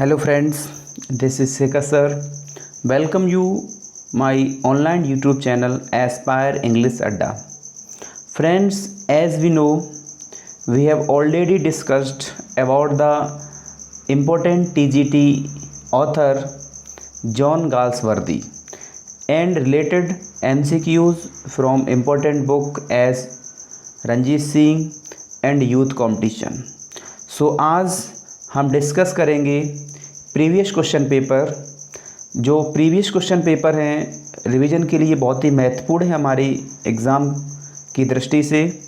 Hello friends, this is Sekha sir. Welcome you my online YouTube channel Aspire English Adda. Friends, as we know, we have already discussed about the important TGT author John Galsworthy and related MCQs from important book as Ranjit Singh and youth competition. So आज हम discuss करेंगे previous question paper. जो previous question paper हैं revision के लिए बहुत ही महत्वपूर्ण है हमारी एग्ज़ाम की दृष्टि से,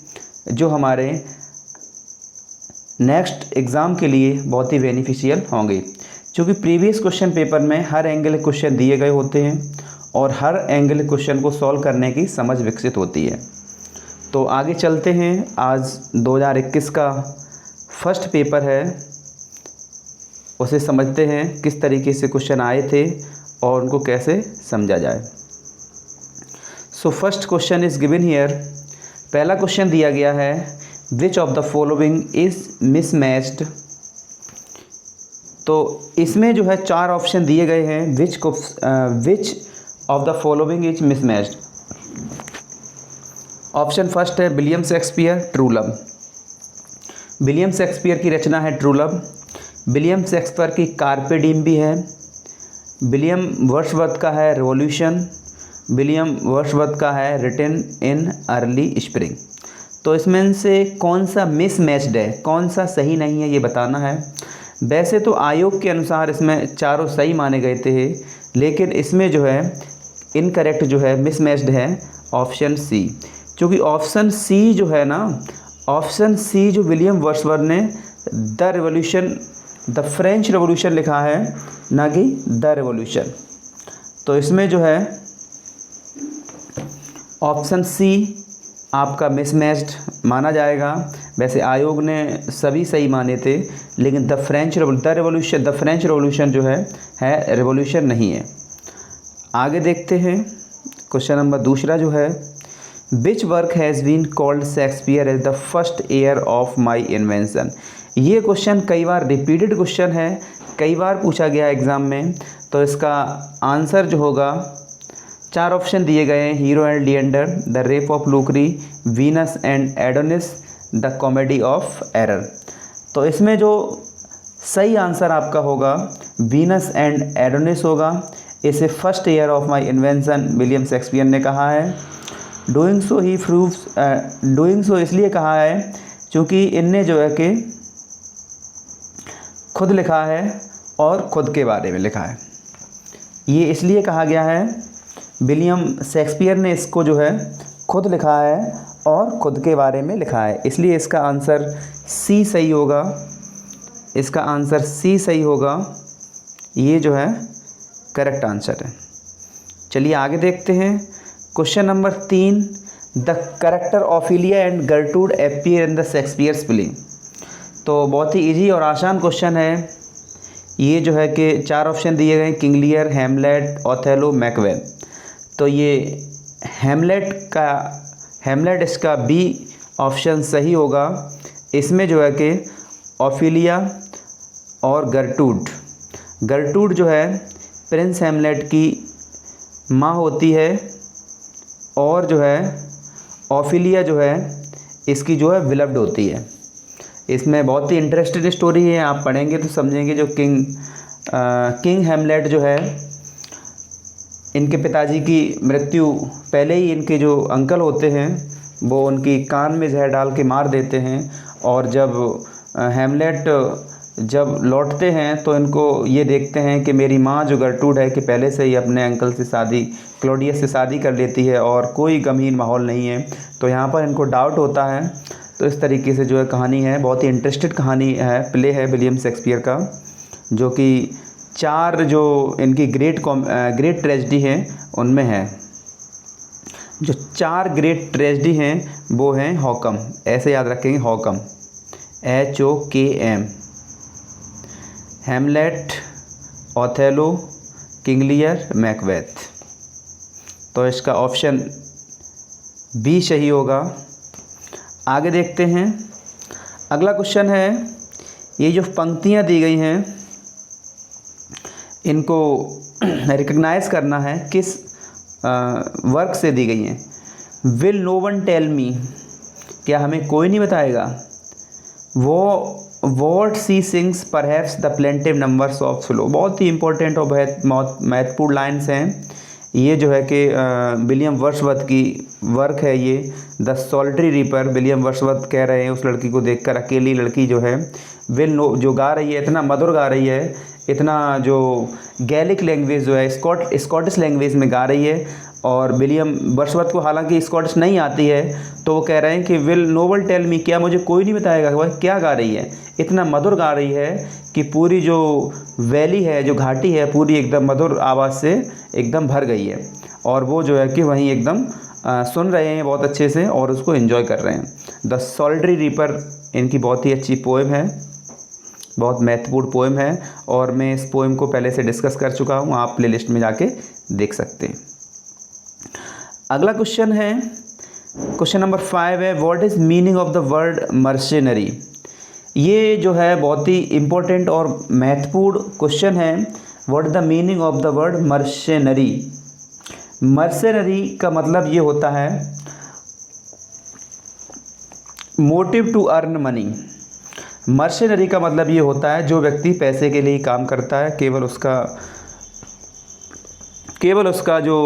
जो हमारे नेक्स्ट एग्ज़ाम के लिए बहुत ही बेनिफिशियल होंगे, क्योंकि प्रीवियस क्वेश्चन पेपर में हर एंगल क्वेश्चन दिए गए होते हैं और हर एंगल क्वेश्चन को सॉल्व करने की समझ विकसित होती है। तो आगे चलते हैं। आज 2021 का फर्स्ट पेपर है, उसे समझते हैं किस तरीके से क्वेश्चन आए थे और उनको कैसे समझा जाए। So first question is given here. पहला क्वेश्चन दिया गया है, which of the following is mismatched. तो इसमें जो है चार ऑप्शन दिए गए हैं, which of the following is mismatched. Option first है William Shakespeare, true love. William Shakespeare की रचना है ट्रू लव। विलियम शेक्सपियर की कार्पे डीम भी है। विलियम वर्ड्सवर्थ का है रिवॉल्यूशन। विलियम वर्ड्सवर्थ का है रिटन इन अर्ली स्प्रिंग। तो इसमें से कौन सा मिसमैच्ड है, कौन सा सही नहीं है, ये बताना है। वैसे तो आयोग के अनुसार इसमें चारों सही माने गए थे, लेकिन इसमें जो है इनकरेक्ट जो है मिसमैच्ड है ऑप्शन सी, क्योंकि ऑप्शन सी जो है ना, ऑप्शन सी जो विलियम वर्ड्सवर्थ ने the revolution, the French revolution लिखा है, ना कि द रिवॉल्यूशन। तो इसमें जो है ऑप्शन सी आपका मिसमैच्ड माना जाएगा। वैसे आयोग ने सभी सही माने थे, लेकिन द फ्रेंच रिवॉल्यूशन जो है रिवॉल्यूशन नहीं है। आगे देखते हैं क्वेश्चन नंबर दूसरा जो है, which work has been called Shakespeare as the first heir of my invention. ये क्वेश्चन कई बार रिपीटेड क्वेश्चन है, कई बार पूछा गया एग्ज़ाम में। तो इसका आंसर जो होगा, चार ऑप्शन दिए गए हैं, Hero and Leander, the rape of Lucrece, Venus and Adonis, the comedy of error. तो इसमें जो सही आंसर आपका होगा वीनस एंड एडोनिस होगा। इसे first year of my invention William Shakespeare ने कहा है। डूइंग सो ही प्रूव्स, डूइंग सो इसलिए कहा है क्योंकि इनने जो है कि खुद लिखा है और खुद के बारे में लिखा है। ये इसलिए कहा गया है, विलियम शेक्सपियर ने इसको जो है खुद लिखा है और खुद के बारे में लिखा है, इसलिए इसका आंसर सी सही होगा। इसका आंसर सी सही होगा, ये जो है करेक्ट आंसर है। चलिए आगे देखते हैं। Question number 3, the character Ophelia and गर्टूड appear in the Shakespeare's play. तो बहुत ही इजी और आसान क्वेश्चन है। ये जो है कि चार ऑप्शन दिए गए, King Lear, Hamlet, Othello, Macbeth. तो ये हैमलेट इसका बी ऑप्शन सही होगा। इसमें जो है कि ऑफिलिया और गर्टूड जो है प्रिंस हैमलेट की माँ होती है, और जो है ऑफिलिया जो है इसकी जो है विलव्ड होती है। इसमें बहुत ही इंटरेस्टिंग स्टोरी है, आप पढ़ेंगे तो समझेंगे। जो किंग हैमलेट जो है, इनके पिताजी की मृत्यु पहले ही इनके जो अंकल होते हैं वो उनकी कान में जहर डाल के मार देते हैं, और जब हैमलेट जब लौटते हैं तो इनको ये देखते हैं कि मेरी माँ जो गर्टूड है कि पहले से ही अपने अंकल से क्लॉडियस से शादी कर लेती है और कोई गमहीन माहौल नहीं है। तो यहाँ पर इनको डाउट होता है। तो इस तरीके से जो है कहानी है, बहुत ही इंटरेस्टेड कहानी है, प्ले है विलियम शेक्सपियर का, जो कि चार जो इनकी ग्रेट ट्रेजेडी हैं उनमें है। जो चार ग्रेट ट्रेजेडी हैं वो हैं हॉकम, ऐसे याद रखेंगे, हॉकम HOKM, Hamlet, Othello, King Lear, Macbeth. तो इसका ऑप्शन बी सही होगा। आगे देखते हैं। अगला क्वेश्चन है, ये जो पंक्तियाँ दी गई हैं इनको रिकग्नाइज करना है किस वर्क से दी गई हैं। Will no one tell me, क्या हमें कोई नहीं बताएगा। वो what she sings perhaps the plaintive numbers of slow, बहुत ही इंपॉर्टेंट और बहुत महत्वपूर्ण लाइन्स हैं। ये जो है कि विलियम वर्ड्सवर्थ की वर्क है ये, the solitary reaper. William Wordsworth कह रहे हैं उस लड़की को देखकर, अकेली लड़की जो है विल नो, जो गा रही है, इतना मधुर गा रही है, इतना जो गैलिक लैंग्वेज जो है स्कॉटिश लैंग्वेज में गा रही है। और विलियम वर्ड्सवर्थ को हालांकि स्कॉटिश नहीं आती है, तो वो कह रहे हैं कि will no one tell me, क्या मुझे कोई नहीं बताएगा वह क्या गा रही है। इतना मधुर गा रही है कि पूरी जो वैली है, जो घाटी है, पूरी एकदम मधुर आवाज़ से एकदम भर गई है। और वो जो है कि वहीं एकदम सुन रहे हैं बहुत अच्छे से और उसको एंजॉय कर रहे हैं। द सॉलिटरी रीपर इनकी बहुत ही अच्छी पोएम है, बहुत महत्वपूर्ण पोएम है, और मैं इस पोएम को पहले से डिस्कस कर चुका हूँ, आप प्लेलिस्ट में जाके देख सकते हैं। अगला क्वेश्चन है, क्वेश्चन नंबर 5 है, what is meaning of the word mercenary. ये जो है बहुत ही इम्पोर्टेंट और महत्वपूर्ण क्वेश्चन है। What is the meaning of the word mercenary. Mercenary का मतलब ये होता है motive to earn money. Mercenary का मतलब ये होता है जो व्यक्ति पैसे के लिए काम करता है, केवल उसका जो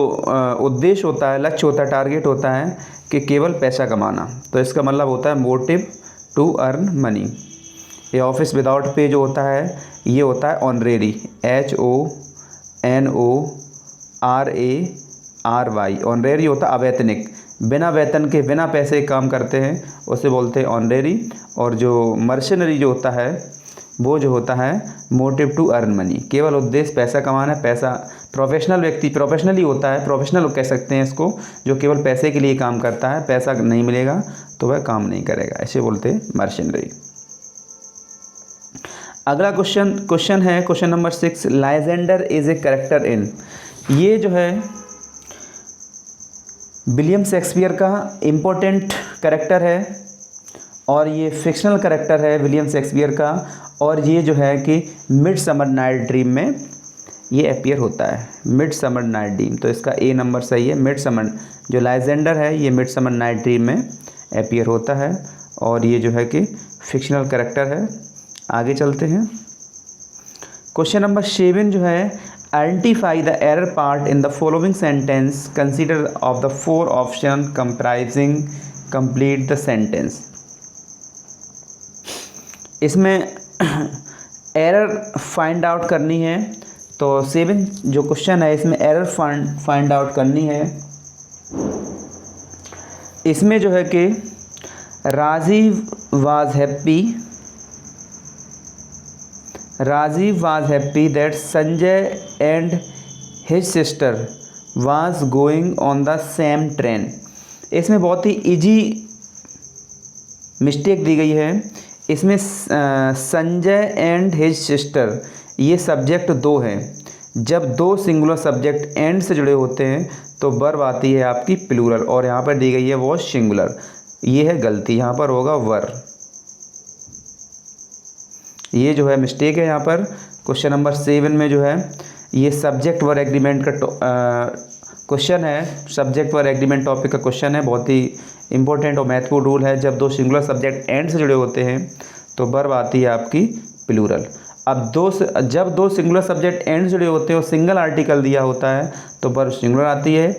उद्देश्य होता है, लक्ष्य होता है, टारगेट होता है कि केवल पैसा कमाना। तो इसका मतलब होता है मोटिव टू अर्न मनी। ये ऑफिस विदाउट पे जो होता है ये होता है ऑनरेरी, HONORARY। ऑनरेरी होता है अवैतनिक, बिना वेतन के, बिना पैसे काम करते हैं, उसे बोलते हैं ऑनरेरी। और जो मर्सेनरी जो होता है वो जो होता है मोटिव टू अर्न मनी, केवल उद्देश्य पैसा कमाना है। पैसा प्रोफेशनल व्यक्ति प्रोफेशनली होता है, प्रोफेशनल कह सकते हैं इसको, जो केवल पैसे के लिए काम करता है, पैसा नहीं मिलेगा तो वह काम नहीं करेगा, ऐसे बोलते हैं मर्सेनरी। अगला क्वेश्चन है question number 6, Lysander is a character in. ये जो है विलियम शेक्सपियर का इम्पोर्टेंट कैरेक्टर है और ये फिक्शनल कैरेक्टर है विलियम शेक्सपियर का। और ये जो है कि मिडसमर नाइट ड्रीम में ये अपीयर होता है, मिडसमर नाइट ड्रीम। तो इसका ए नंबर सही है। मिडसमर जो लाइजेंडर है ये मिडसमर नाइट ड्रीम में अपीयर होता है और ये जो है कि फिक्शनल कैरेक्टर है। आगे चलते हैं। क्वेश्चन नंबर 7 जो है, identify the error part in the following sentence, consider of the 4 option comprising complete the sentence. इसमें एरर फाइंड आउट करनी है। तो 7 जो क्वेश्चन है इसमें एरर फाइंड आउट करनी है। इसमें जो है कि Rajiv was happy that Sanjay and his sister was going on the same train. इसमें बहुत ही इजी मिस्टेक दी गई है। इसमें संजय एंड हिज सिस्टर ये सब्जेक्ट 2 हैं। जब 2 सिंगुलर सब्जेक्ट एंड से जुड़े होते हैं तो वर्ब आती है आपकी प्लूरल, और यहाँ पर दी गई है वो सिंगुलर। ये है गलती, यहाँ पर होगा वर। ये जो है मिस्टेक है यहाँ पर। क्वेश्चन नंबर 7 में जो है ये सब्जेक्ट वर्ब एग्रीमेंट का क्वेश्चन है, सब्जेक्ट वर्ब एग्रीमेंट टॉपिक का क्वेश्चन है। बहुत ही इंपॉर्टेंट और महत्वपूर्ण रूल है। जब 2 सिंगुलर सब्जेक्ट एंड से जुड़े होते हैं तो वर्ब आती है आपकी प्लूरल। अब जब 2 सिंगुलर सब्जेक्ट एंड से जुड़े होते हैं और सिंगल आर्टिकल दिया होता है तो वर्ब सिंगुलर आती है,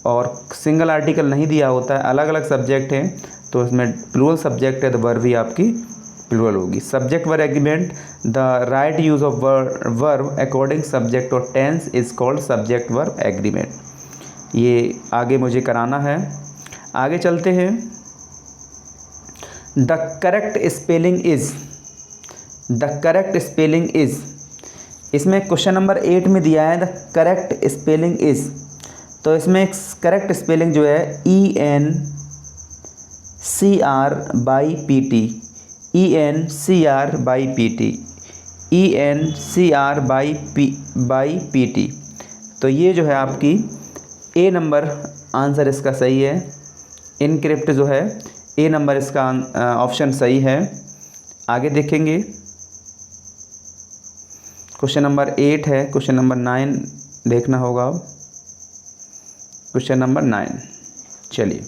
और सिंगल आर्टिकल नहीं दिया होता है, अलग अलग सब्जेक्ट हैं तो इसमें प्लूरल सब्जेक्ट है तो वर्ब भी आपकी प्लूरल होगी। Subject verb agreement, the right use of verb according subject और tense is called subject verb agreement. ये आगे मुझे कराना है। आगे चलते हैं। द करेक्ट स्पेलिंग इज, इसमें क्वेश्चन नंबर 8 में दिया है द करेक्ट स्पेलिंग इज। तो इसमें करेक्ट स्पेलिंग जो है ENCR/PT, ENCR/PT। तो ये जो है आपकी ए नंबर आंसर इसका सही है। इनक्रिप्ट जो है ए नंबर इसका ऑप्शन सही है। आगे देखेंगे क्वेश्चन नंबर 8 है, क्वेश्चन नंबर 9 देखना होगा। क्वेश्चन नंबर 9, चलिए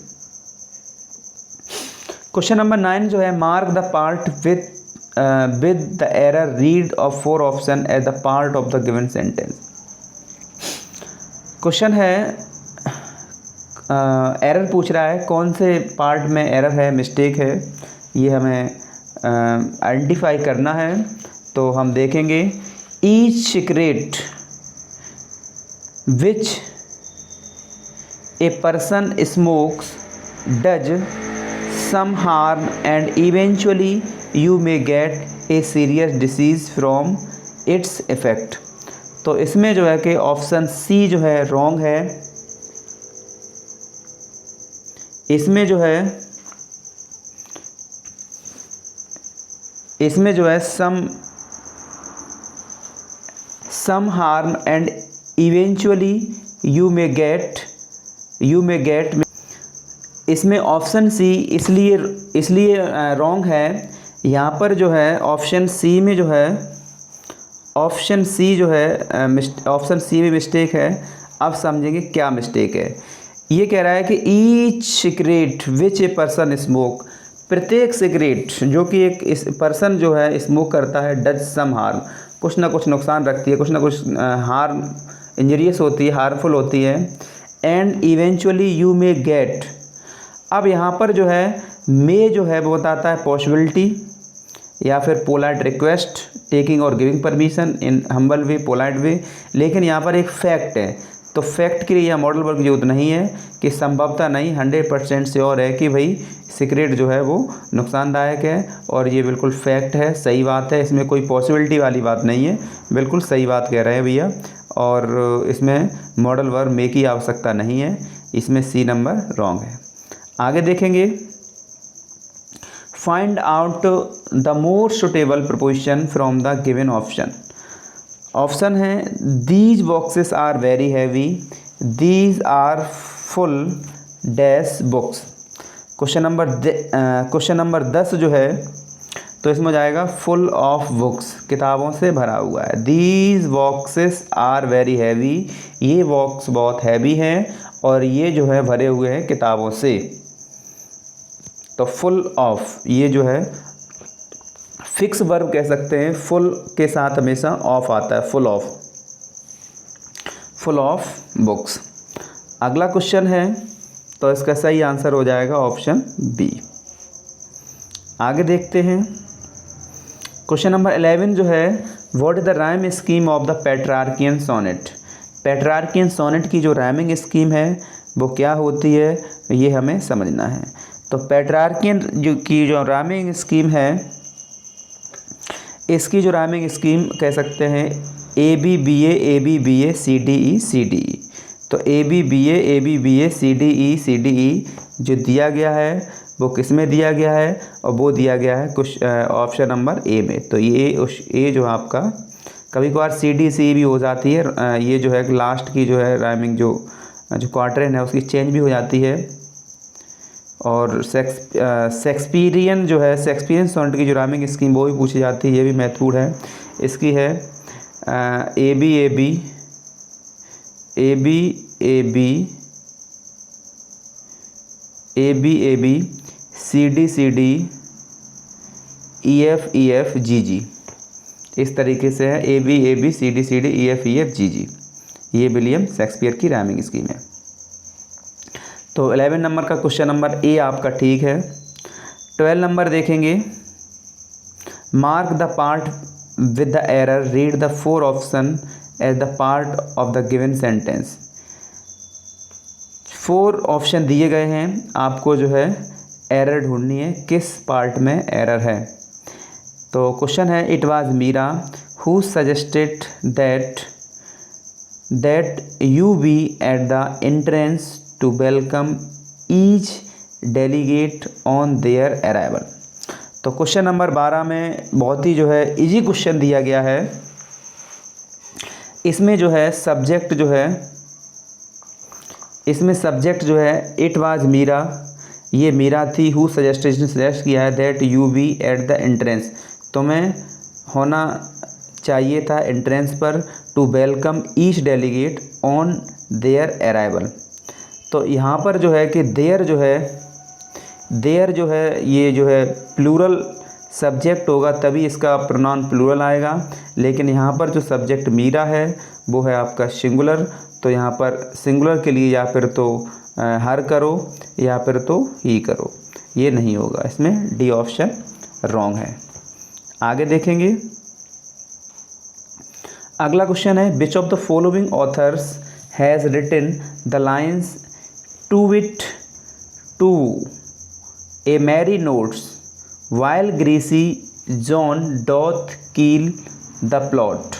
क्वेश्चन नंबर 9 जो है, mark the part with the error, read of 4 option as the part of the given sentence. Question है, एरर पूछ रहा है, कौन से पार्ट में एरर है, मिस्टेक है, ये हमें आइडेंटिफाई करना है। तो हम देखेंगे, each cigarette which a person smokes does some harm and eventually you may get a serious disease from its effect. तो इसमें जो है कि ऑप्शन सी जो है रॉन्ग है। इसमें जो है some harm and eventually you may get इसमें ऑप्शन सी इसलिए रॉन्ग है। यहाँ पर जो है ऑप्शन सी में मिस्टेक है। अब समझेंगे क्या मिस्टेक है। ये कह रहा है कि each cigarette which a person smoke, प्रत्येक सिगरेट जो कि एक पर्सन जो है स्मोक करता है, डज सम हार्म, कुछ ना कुछ नुकसान रखती है, कुछ ना कुछ हार्म इंजरियस होती है, हार्मफुल होती है। And eventually you may gate, अब यहाँ पर जो है मे जो है वो बताता है पॉसिबिलिटी या फिर पोलाइट रिक्वेस्ट, टेकिंग और गिविंग परमिशन इन हम्बल वे, पोलाइट वे। लेकिन यहाँ पर एक फैक्ट है, तो फैक्ट के लिए यह मॉडल वर्क की जरूरत नहीं है कि संभवतः नहीं, 100% श्योर है कि भाई सिगरेट जो है वो नुकसानदायक है, और ये बिल्कुल फैक्ट है, सही बात है। इसमें कोई पॉसिबिलिटी वाली बात नहीं है, बिल्कुल सही बात कह रहे हैं भैया। और इसमें मॉडल वर्ब मे की आवश्यकता नहीं है, इसमें सी नंबर रॉन्ग है। आगे देखेंगे, find out the more suitable preposition from the given option. Option है, these boxes are very heavy, these are full dash books. Question number 10 जो है, तो इसमें जाएगा फुल ऑफ बुक्स, किताबों से भरा हुआ है। These boxes are very heavy, ये बॉक्स बहुत हैवी हैं और ये जो है भरे हुए हैं किताबों से। तो फुल ऑफ, ये जो है फिक्स वर्ब कह सकते हैं, फुल के साथ हमेशा ऑफ आता है, फुल ऑफ बुक्स। अगला क्वेश्चन है, तो इसका सही आंसर हो जाएगा ऑप्शन बी। आगे देखते हैं, क्वेश्चन नंबर 11 जो है, what is the rhyme scheme of the Petrarchan sonnet. Petrarchan sonnet की जो राइमिंग स्कीम है वो क्या होती है, ये हमें समझना है। तो पेट्रार्कियन जो राइमिंग स्कीम है, इसकी जो राइमिंग स्कीम कह सकते हैं ABBA CDE। तो ABBA CDE जो दिया गया है वो किस में दिया गया है, और वो दिया गया है कुछ ऑप्शन नंबर ए में। तो ये जो आपका कभी कभार CDC भी हो जाती है, ये जो है लास्ट की जो है राइमिंग जो क्वार्टरन है उसकी चेंज भी हो जाती है। और शेक्सपियरियन जो है, शेक्सपियरियन सोनेट की जो राइमिंग स्कीम वो भी पूछी जाती है, ये भी महत्वपूर्ण है। इसकी है ABAB CD EF GG, इस तरीके से है ABAB CD EF GG। ये विलियम शेक्सपियर की राइमिंग स्कीम है। तो 11 नंबर का क्वेश्चन नंबर ए आपका ठीक है। 12 नंबर देखेंगे, mark the part with the error, read the 4 option as the part of the given sentence. 4 option दिए गए हैं, आपको जो है एरर ढूंढनी है, किस पार्ट में एरर है। तो क्वेश्चन है, it was Meera who suggested that you be at the entrance to welcome each delegate on their arrival. तो क्वेश्चन नंबर 12 में बहुत ही जो है इजी क्वेश्चन दिया गया है। इसमें जो है सब्जेक्ट जो है इट वाज मीरा, ये मीरा थी। हु सजेस्ट किया है that you be at the entrance, तुम्हें होना चाहिए था एंट्रेंस पर to welcome each delegate on their arrival. तो यहाँ पर जो है कि देयर जो है ये जो है प्लूरल सब्जेक्ट होगा तभी इसका प्रोनाउन प्लूरल आएगा, लेकिन यहाँ पर जो सब्जेक्ट मीरा है वो है आपका सिंगुलर। तो यहाँ पर सिंगुलर के लिए या फिर तो हर करो या फिर तो ही करो, ये नहीं होगा, इसमें डी ऑप्शन रॉन्ग है। आगे देखेंगे, अगला क्वेश्चन है which of the following authors has written the lines to wit to a merry notes while greasy Joan doth keel the plot.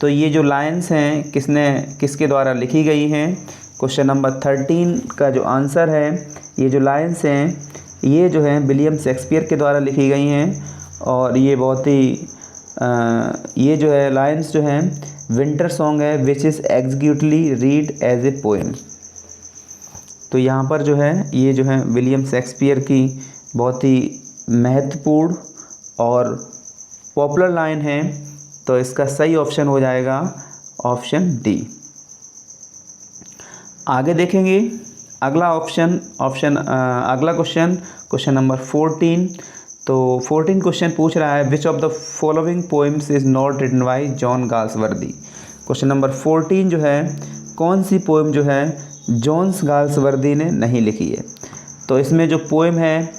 तो ये जो लाइन्स हैं किसके द्वारा लिखी गई हैं? क्वेश्चन नंबर 13 का जो आंसर है, ये जो लाइन्स हैं ये जो हैं विलियम शेक्सपियर के द्वारा लिखी गई हैं। और ये बहुत ही ये जो है लाइन्स जो हैं विंटर सॉन्ग है which is executively read as a poem. तो यहाँ पर जो है ये जो है विलियम शेक्सपियर की बहुत ही महत्वपूर्ण और पॉपुलर लाइन है। तो इसका सही ऑप्शन हो जाएगा ऑप्शन डी। आगे देखेंगे अगला अगला क्वेश्चन नंबर 14। तो 14 क्वेश्चन पूछ रहा है which of the following poems is not written by John Galsworthy. Question number 14 जो है कौन सी पोएम जो है जॉन गाल्सवर्दी ने नहीं लिखी है? तो इसमें जो पोएम है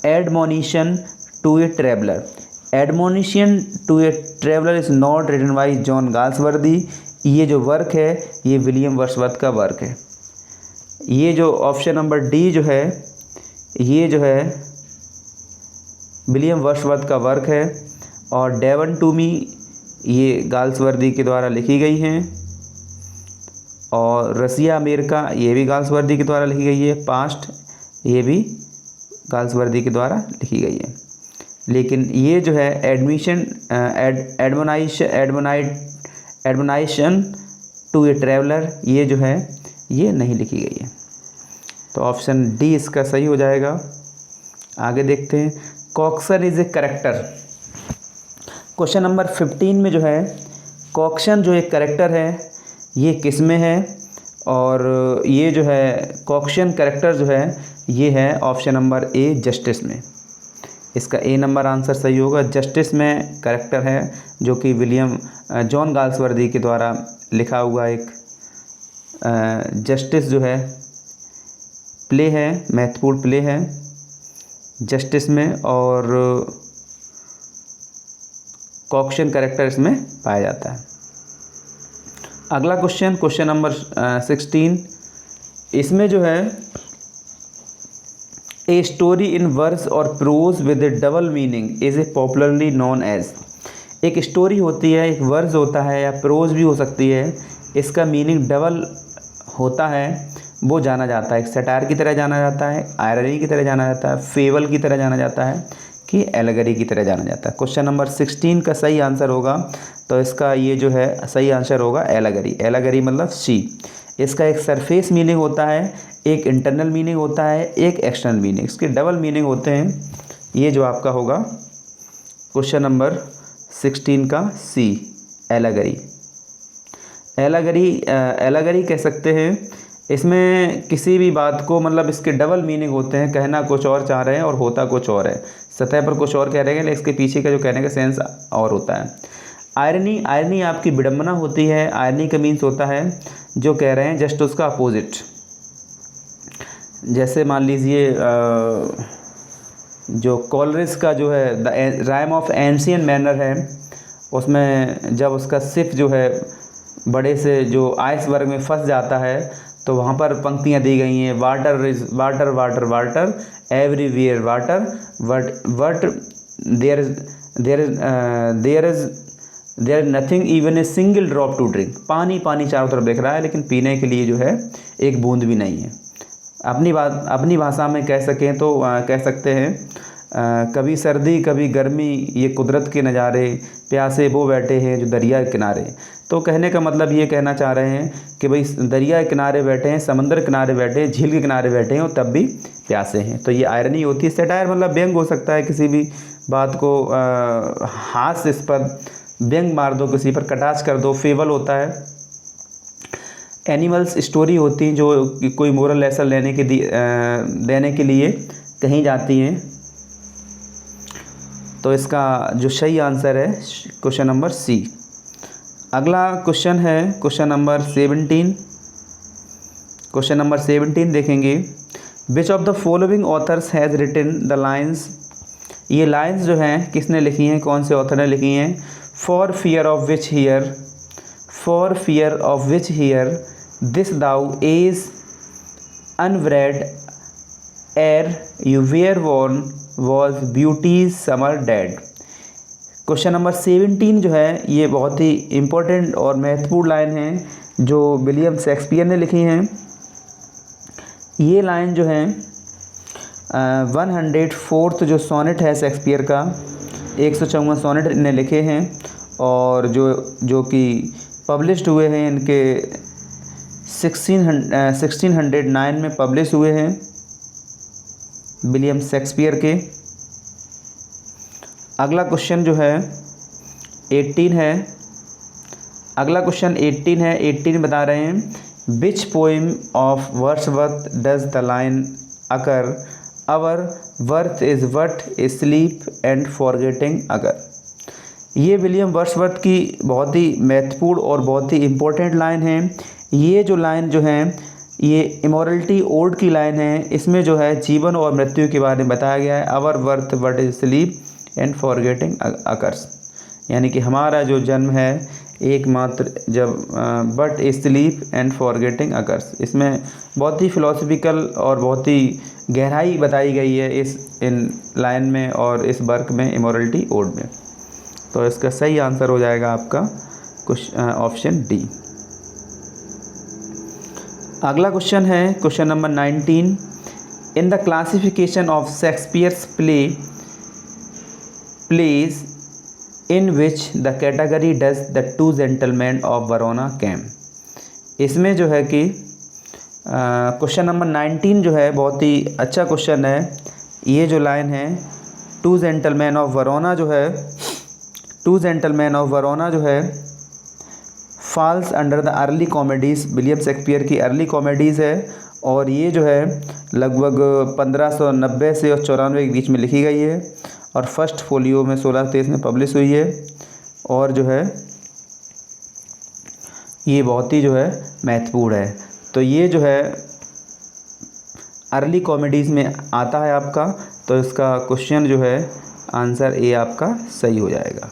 admonition to a traveller. Admonition to a traveller is not written by John Galsworthy. ये जो वर्क है ये विलियम वर्ड्सवर्थ का वर्क है। ये जो ऑप्शन नंबर डी जो है ये जो है विलियम वर्ड्सवर्थ का वर्क है। और डेवन टू मी ये गाल्सवर्दी के द्वारा लिखी गई हैं। और रसिया अमेरिका ये भी गाल्सवर्दी के द्वारा लिखी गई है। पास्ट ये भी गाल्सवर्दी के द्वारा लिखी गई है। लेकिन ये जो है एडमोनाइशन टू ए ट्रैवलर ये जो है ये नहीं लिखी गई है। तो ऑप्शन डी इसका सही हो जाएगा। आगे देखते हैं Coxon is a character. Question number 15 में जो है कॉक्सन जो एक करेक्टर है ये किस में है? और ये जो है कॉक्सन करेक्टर जो है ये है ऑप्शन नंबर ए जस्टिस में। इसका ए नंबर आंसर सही होगा। जस्टिस में करेक्टर है जो कि जॉन गाल्सवर्दी के द्वारा लिखा हुआ एक जस्टिस जो है प्ले है, महत्वपूर्ण प्ले है जस्टिस में। और कॉक्सन करेक्टर इसमें पाया जाता है। अगला क्वेश्चन नंबर 16। इसमें जो है ए स्टोरी इन वर्स और prose with a double meaning is a popularly known as. एक स्टोरी होती है, एक वर्स होता है या प्रोज भी हो सकती है, इसका मीनिंग डबल होता है, वो जाना जाता है एक सटायर की तरह जाना जाता है, आयरनी की तरह जाना जाता है, फेबल की तरह जाना जाता है कि एलेगरी की तरह जाना जाता है। क्वेश्चन नंबर 16 का सही आंसर होगा तो इसका ये जो है सही आंसर होगा एलेगरी। एलेगरी मतलब सी। इसका एक सरफेस मीनिंग होता है, एक इंटरनल मीनिंग होता है, एक एक्सटर्नल मीनिंग, इसके डबल मीनिंग होते हैं। ये जो आपका होगा क्वेश्चन नंबर 16 का सी एलेगरी। एलेगरी कह सकते हैं। इसमें किसी भी बात को मतलब इसके डबल मीनिंग होते हैं, कहना कुछ और चाह रहे हैं और होता कुछ और है, सतह पर कुछ और कह रहे हैं लेकिन इसके पीछे का जो कहने का सेंस और होता है। आयरनी आपकी विडंबना होती है। आयरनी का मीन्स होता है जो कह रहे हैं जस्ट उसका अपोजिट। जैसे मान लीजिए जो कॉलरिस का जो है the rhyme of ancient manner है, उसमें जब उसका शिप जो है बड़े से जो आइसबर्ग में फंस जाता है तो वहाँ पर पंक्तियाँ दी गई हैं water is water water water everywhere water but there is nothing even a single drop to drink. पानी चारों तरफ दिख रहा है लेकिन पीने के लिए जो है एक बूंद भी नहीं है। अपनी भाषा में कह सकें तो कह सकते हैं कभी सर्दी कभी गर्मी ये कुदरत के नज़ारे, प्यासे वो बैठे हैं जो दरिया के किनारे। तो कहने का मतलब ये कहना चाह रहे हैं कि भाई दरिया के किनारे बैठे हैं, समंदर के किनारे बैठे हैं, झील के किनारे बैठे हैं और तब भी प्यासे हैं। तो ये आयरनी होती है। सटायर मतलब व्यंग हो सकता है किसी भी बात को हास्यास्पद व्यंग मार दो, किसी पर कटाक्ष कर दो। फेबल होता है, एनिमल्स स्टोरी होती हैं जो कोई मोरल लेसन देने के लिए कहीं जाती हैं। तो इसका जो सही आंसर है क्वेश्चन नंबर सी। अगला क्वेश्चन है क्वेश्चन नंबर 17। क्वेश्चन नंबर 17 देखेंगे, which of the following authors has written the lines. ये लाइन्स जो हैं किसने लिखी हैं, कौन से ऑथर ने लिखी हैं। For fear of which hear this thou is unbred ere you were born was beauty's summer dead. Question number 17 जो है ये बहुत ही इम्पोर्टेंट और महत्वपूर्ण लाइन है जो विलियम शेक्सपियर ने लिखी हैं। ये लाइन जो है 104th जो सोनेट है शेक्सपियर का, 154 सोनेट ने लिखे हैं और जो कि पब्लिश्ड हुए हैं इनके 1609 में पब्लिश हुए हैं विलियम शेक्सपियर के। अगला क्वेश्चन जो है 18 है। अगला क्वेश्चन 18 है। 18 बता रहे हैं, which poem of Wordsworth does the line occur our birth is but sleep and forgetting अगर। ये विलियम वर्ड्सवर्थ की बहुत ही महत्वपूर्ण और बहुत ही इम्पोर्टेंट लाइन है। ये जो लाइन जो है ये इमोरलिटी ओड की लाइन है। इसमें जो है जीवन और मृत्यु के बारे में बताया गया है। Our worth what is sleep and forgetting occurs, यानी कि हमारा जो जन्म है एकमात्र जब but sleep and forgetting occurs. इसमें बहुत ही फिलोसफिकल और बहुत ही गहराई बताई गई है इन लाइन में और इस वर्क में, इमोरलिटी ओड में। तो इसका सही आंसर हो जाएगा आपका ऑप्शन डी। अगला क्वेश्चन है question number 19। In the classification of Shakespeare's plays in which the category does the two gentleman of Verona came. इसमें जो है कि क्वेश्चन नंबर 19 जो है बहुत ही अच्छा क्वेश्चन है। ये जो लाइन है टू जेंटलमैन ऑफ वरोना जो है falls under the early comedies, William Shakespeare की अर्ली कॉमेडीज़ है और ये जो है लगभग 1590 से और 94 के बीच में लिखी गई है और फर्स्ट फोलियो में 1623 में पब्लिश हुई है और जो है ये बहुत ही जो है महत्वपूर्ण है। तो ये जो है अर्ली कॉमेडीज़ में आता है आपका, तो इसका क्वेश्चन जो है आंसर ए आपका सही हो जाएगा।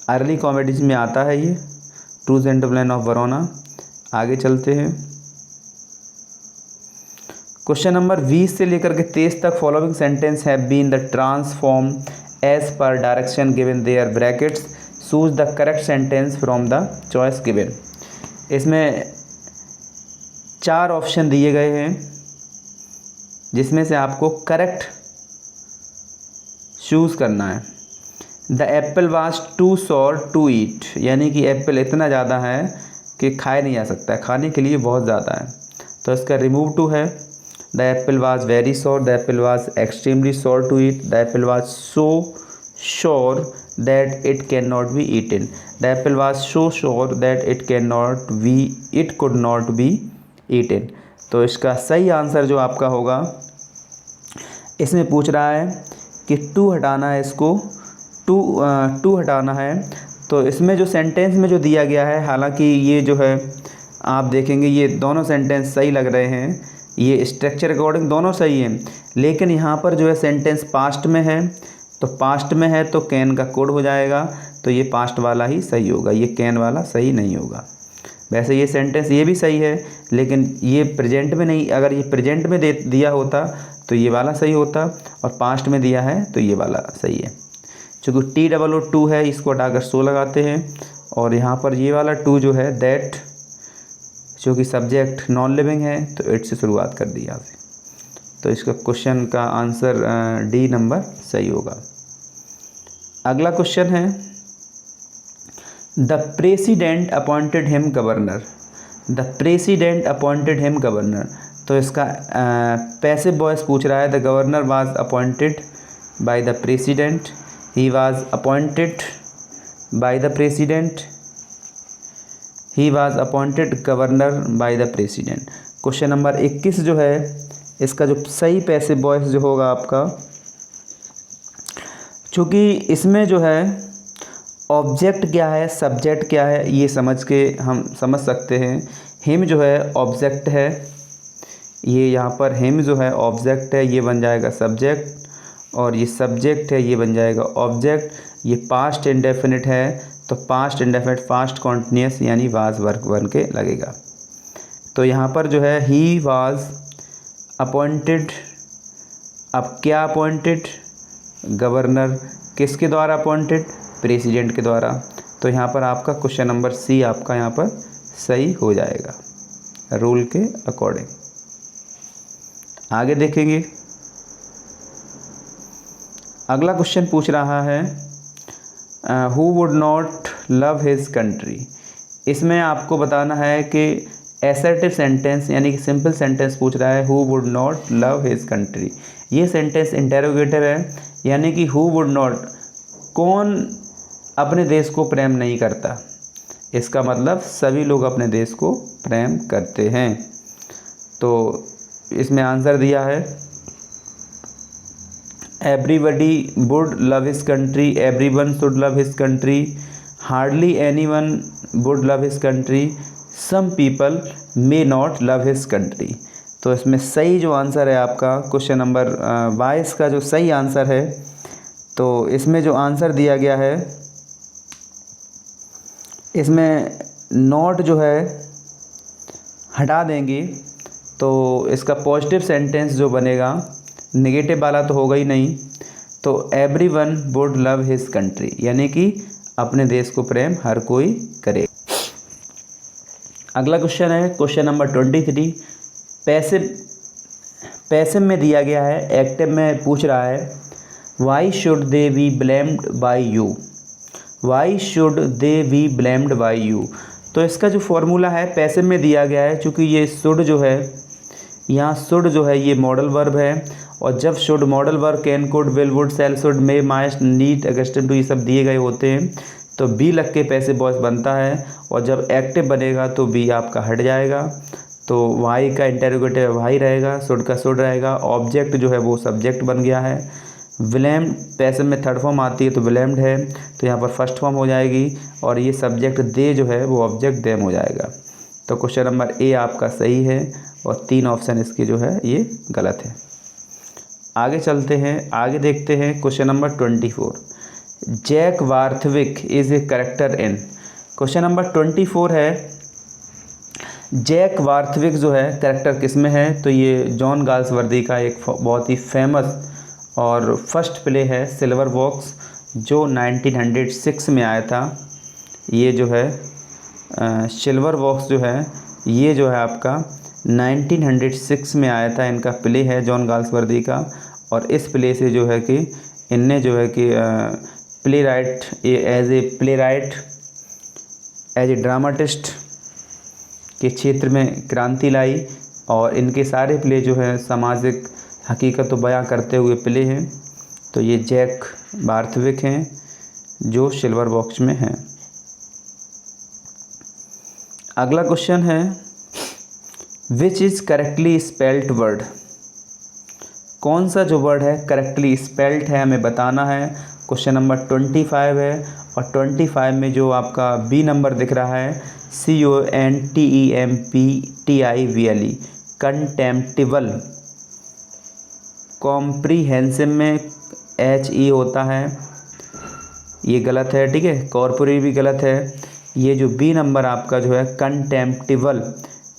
अर्ली कॉमेडीज़ में आता है ये टू जेंटलमैन ऑफ वरोना। आगे चलते हैं क्वेश्चन नंबर 20 से लेकर के 23 तक। Following sentence have been the transform as per direction given their brackets, choose the correct sentence from the choice given. इसमें 4 ऑप्शन दिए गए हैं जिसमें से आपको करेक्ट चूज़ करना है। The apple was too sour to eat, यानी कि एप्पल इतना ज़्यादा है कि खाया नहीं जा सकता है, खाने के लिए बहुत ज़्यादा है। तो इसका रिमूव टू है। The apple was very sour, the apple was extremely sour to eat, the apple was so sure that it can not be eaten, the apple was so sure that it could not be eaten. तो इसका सही answer जो आपका होगा, इसमें पूछ रहा है कि टू हटाना है, इसको टू हटाना है। तो इसमें जो सेंटेंस में जो दिया गया है, हालांकि ये जो है आप देखेंगे ये दोनों सेंटेंस सही लग रहे हैं, ये स्ट्रक्चर अकॉर्डिंग दोनों सही हैं, लेकिन यहाँ पर जो है सेंटेंस पास्ट में है, तो पास्ट में है तो कैन का कोड हो जाएगा, तो ये पास्ट वाला ही सही होगा, ये कैन वाला सही नहीं होगा। वैसे ये सेंटेंस ये भी सही है, लेकिन ये प्रेजेंट में नहीं, अगर ये प्रेजेंट में दिया होता तो ये वाला सही होता और पास्ट में दिया है तो ये वाला सही है। चूँकि TOO है, इसको हटाकर सो लगाते हैं और यहाँ पर ये वाला टू जो है दैट, जो कि सब्जेक्ट नॉन लिविंग है, तो इट से शुरुआत कर दी यहाँ से। तो इसका क्वेश्चन का आंसर डी नंबर सही होगा। अगला क्वेश्चन है the president appointed him governor, the president appointed him governor. तो इसका पैसिव वॉइस पूछ रहा है, the governor was appointed by the president. He was appointed by the president. He was appointed governor by the president. Question number 21 जो है इसका जो सही पैसिव वॉइस जो होगा आपका, चूँकि इसमें जो है ऑब्जेक्ट क्या है सब्जेक्ट क्या है ये समझ के हम समझ सकते हैं। हिम जो है ऑब्जेक्ट है, ये यहाँ पर हिम जो है ऑब्जेक्ट है, ये बन जाएगा सब्जेक्ट, और ये सब्जेक्ट है ये बन जाएगा ऑब्जेक्ट। ये पास्ट इंडेफिनिट है तो पास्ट इंडेफिनिट पास्ट कॉन्टिन्यूस यानी वाज वर्क बन के लगेगा। तो यहाँ पर जो है ही वाज अपॉइंटेड, अब क्या अपॉइंटेड, गवर्नर, किसके द्वारा अपॉइंटेड, प्रेसिडेंट के द्वारा। तो यहाँ पर आपका क्वेश्चन नंबर सी आपका यहाँ पर सही हो जाएगा रूल के अकॉर्डिंग। आगे देखेंगे, अगला क्वेश्चन पूछ रहा है who would not love his country. इसमें आपको बताना है कि एसर्टिव सेंटेंस यानी कि सिंपल सेंटेंस पूछ रहा है who would not love his country. ये सेंटेंस इंटेरोगेटिव है यानी कि हु वुड नॉट, कौन अपने देश को प्रेम नहीं करता। इसका मतलब सभी लोग अपने देश को प्रेम करते हैं। तो इसमें आंसर दिया है everybody would love his country, everyone should love his country, hardly anyone would love his country, some people may not love his country. तो इसमें सही जो आंसर है आपका क्वेश्चन नंबर 22 का जो सही आंसर है, तो इसमें जो आंसर दिया गया है इसमें नॉट जो है हटा देंगे तो इसका पॉजिटिव सेंटेंस जो बनेगा, नेगेटिव वाला तो होगा ही नहीं। तो everyone would love his country यानी कि अपने देश को प्रेम हर कोई करे। अगला क्वेश्चन है क्वेश्चन नंबर 23। पैसिव में दिया गया है, एक्टिव में पूछ रहा है why should they be blamed by you, why should they be blamed by you. तो इसका जो फॉर्मूला है पैसिव में दिया गया है, चूँकि ये शुड जो है यहाँ शुड जो है ये मॉडल वर्ब है, और जब should modal verb can could will would shall should may might need accustom to ये सब दिए गए होते हैं तो बी लग के पैसिव वॉइस बनता है, और जब एक्टिव बनेगा तो बी आपका हट जाएगा। तो वाई का इंटेरोगेटिव वाई रहेगा, शुड का शुड रहेगा, ऑब्जेक्ट जो है वो सब्जेक्ट बन गया है। ब्लेम्ड पैसिव में थर्ड फॉर्म आती है तो ब्लेम्ड है तो यहाँ पर फर्स्ट फॉर्म हो जाएगी, और ये सब्जेक्ट दे जो है वो ऑब्जेक्ट देम हो जाएगा। तो क्वेश्चन नंबर ए आपका सही है और 3 ऑप्शन इसके जो है ये गलत है। आगे चलते हैं, आगे देखते हैं question number 24। Jack Warthwick is a character in. Question number 24 है जैक वार्थविक जो है कैरेक्टर किस में है, तो ये जॉन गाल्सवर्दी का एक बहुत ही फेमस और फर्स्ट प्ले है सिल्वर बॉक्स जो 1906 में आया था। ये जो है सिल्वर बॉक्स जो है ये जो है आपका 1906 में आया था, इनका प्ले है जॉन गाल्सवर्दी का। और इस प्ले से जो है कि इनने जो है कि playwright as a playwright as a dramatist के क्षेत्र में क्रांति लाई, और इनके सारे प्ले जो है सामाजिक हकीकत को बयां करते हुए प्ले हैं। तो ये जैक वार्थविक हैं जो सिल्वर बॉक्स में हैं। अगला क्वेश्चन है which is correctly spelled word. कौन सा जो वर्ड है करेक्टली स्पेल्ड है हमें बताना है। क्वेश्चन नंबर 25 है, और 25 में जो आपका बी नंबर दिख रहा है CONTEMPTIVLE कंटेम्प्टिबल। कॉम्प्रीहेंसिव में HE होता है, ये गलत है, ठीक है। कॉर्पोरी भी गलत है। ये जो बी नंबर आपका जो है कंटेम्प्टिबल,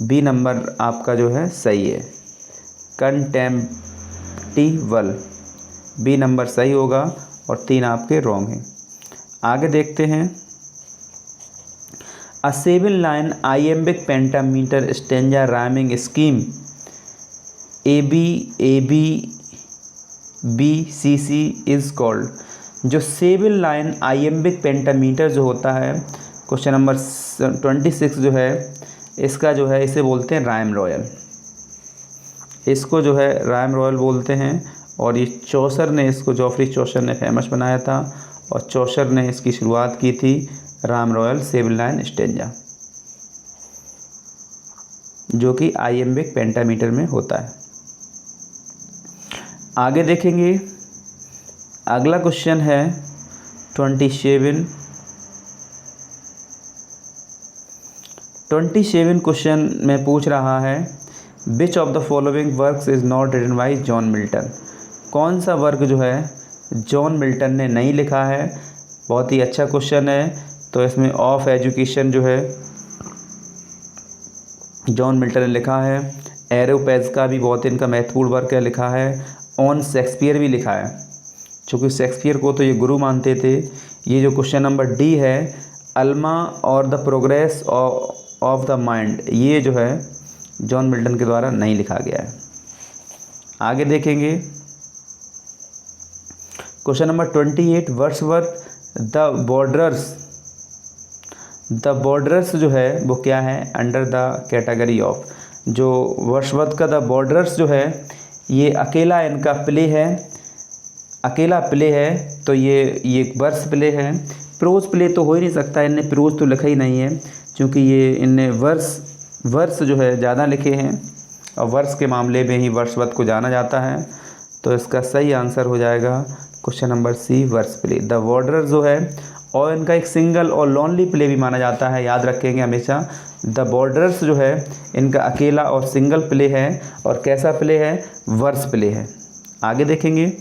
बी नंबर आपका जो है सही है, कंटेम्प्टिबल बी नंबर सही होगा, और 3 आपके रॉन्ग हैं। आगे देखते हैं a 7 line iambic pentameter stanza rhyming scheme ABCC is called. जो 7 लाइन आइएम्बिक पेंटामीटर जो होता है क्वेश्चन नंबर 26 जो है इसका जो है इसे बोलते हैं राइम रॉयल, इसको जो है राइम रॉयल बोलते हैं। और ये चौसर ने इसको, जॉफरी चौसर ने फेमस बनाया था, और चौसर ने इसकी शुरुआत की थी rhyme royal seven line stanza, जो कि आइएम्बिक पेंटामीटर में होता है। आगे देखेंगे, अगला क्वेश्चन है 27 क्वेश्चन में पूछ रहा है which of the following works is not written by John Milton. कौन सा वर्क जो है जॉन मिल्टन ने नहीं लिखा है। बहुत ही अच्छा क्वेश्चन है। तो इसमें ऑफ एजुकेशन जो है जॉन मिल्टन ने लिखा है। एरोपेज का भी बहुत इनका महत्वपूर्ण वर्क है, लिखा है। ऑन शेक्सपियर भी लिखा है, चूँकि शेक्सपियर को तो ये गुरु मानते थे। ये जो क्वेश्चन नंबर डी है, अल्मा और the progress of the mind, ये जो है जॉन मिल्टन के द्वारा नहीं लिखा गया है। आगे देखेंगे question number 28, Wordsworth the borders जो है वो क्या है, अंडर द कैटेगरी ऑफ। जो वर्ड्सवर्थ का द बॉर्डर्स जो है ये अकेला इनका प्ले है, अकेला प्ले है, तो ये वर्स प्ले है। प्रोज प्ले तो हो ही नहीं सकता, इनने प्रोज तो लिखा ही नहीं है, क्योंकि ये इनने वर्स जो है ज़्यादा लिखे हैं, और वर्स के मामले में ही वर्ड्सवर्थ को जाना जाता है। तो इसका सही आंसर हो जाएगा question number C, verse play. The border जो है और इनका एक सिंगल और लॉन्ली प्ले भी माना जाता है, याद रखेंगे हमेशा। द बॉर्डर्स जो है इनका अकेला और सिंगल प्ले है, और कैसा प्ले है, वर्स प्ले है। आगे देखेंगे,